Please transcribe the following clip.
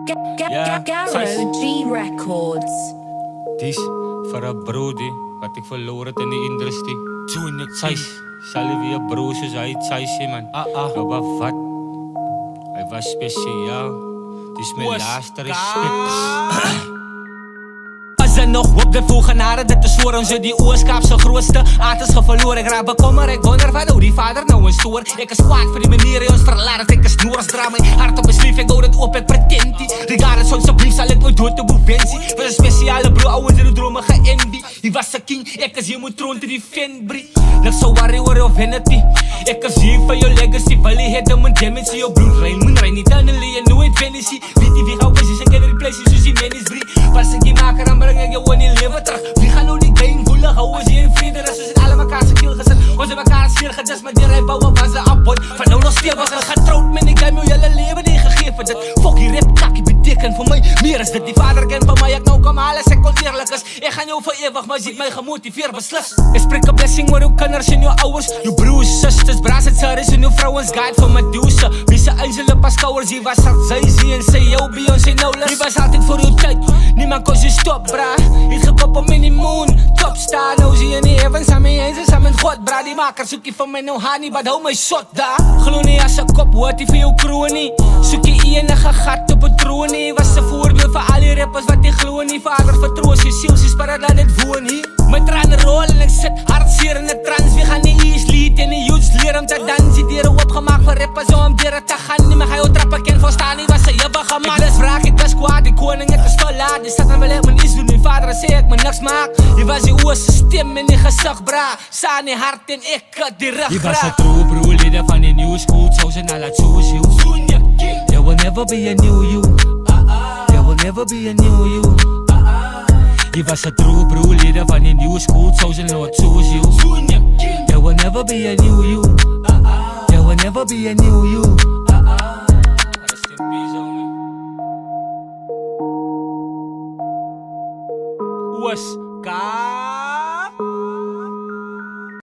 Garro G Records. Dis voor een broodie, wat ik verloren heb in de industrie. Toen ik zei, zal weer brood zoals hij het zei, man. Maar wat? Hij was speciaal. Het is mijn laatste respect. Nog op de voegenaren, dit is voor ons die oorskaapse grootste. Aard is verloren, ik raak bekommer, ik wonder van hoe die vader nou een stoer. Ik is kwaad voor die manier, ons verlaat, ik is noors drama. Hart op mijn sleef, ik hou het op, ik pretend die. Regardless van zijn brief zal ik nooit dood te boevensie. Was een speciale bro, ouwens in de dromen geenvie. Die was de king, ik is hier moet troon te die fanbrie. Niks zo worry of vanity. Ik is hier van je legacy, wel je het om een damage. Je bloed rein, mijn rein niet aan de lee, nooit fantasy. Weet die wie gauw is, en kan replace je, die man is drie. Pas ik die maker aan brengen, je woon in leven terug. Wie gaan nou die game voelen, houden ze in vrede. Rest is in alle mekaar zijn kiel gezet. Ons in mekaar sfeer gedest, maar die rij bouwen van ze afbod. Van nou nog stil was het getrouwd, man, ik heb mijn hele leven ingegeven. Dat fucking rap kakkie betekent voor mij meer is dat die vader kent van mij. Ik nou kom alles, ik kon eerlijk is. Ik ga jou voor eeuwig, maar ziet mij gemotiveerd beslis. Ik spreek een blessing, maar ook kinders en je ouders. Je broers, zusters, braas het zaren en je vrouwens guide voor Medusa. Wie ze Angela Pascouwers, die was hard, zij en zij jou, Beyoncé Nola. Die was altijd voor uw tijd, niemand kon je stop, bra. Ik gekop op in die moon, topstar. Nou zie je niet even samen eens en samen met God, bra. Die maker zoek je van mij nou honey, maar hou mij shot daar. Geloof niet als een kop, hoort die voor jou kroon niet. Zoek je enige gat op het troon niet. Was een voorbeeld voor al die rappers wat die gloeien niet. Vader vertrouw je ziel, ze sparen dat het woon niet. Mijn tranen rollen, ik zit hartzeer in de trans. We gaan niet eens lied en de youths leren om te dansen. Dieren opgemaakt voor rappers om dieren te gaan. Niet meer ga je trappen, ken verstaan niet wat ze hebben gemaakt. Ik was wraak, ik was kwaad, die koning, het is verlaat. Die staat aan mijn leven, niets doen, die vader zei ik me niks maak. Die was die oorse stem in die gezicht, bra. Saan die hart en ik had die rug. Die was een true broer, leader van die new school. Zo zijn al het choose you. There will never be a new you. There will never be a new you. Die was een true broer, leader van die new school. Zo zijn al het choose you. There will never be a new you. There will never be a new you. Rest in peace, homie. Was God.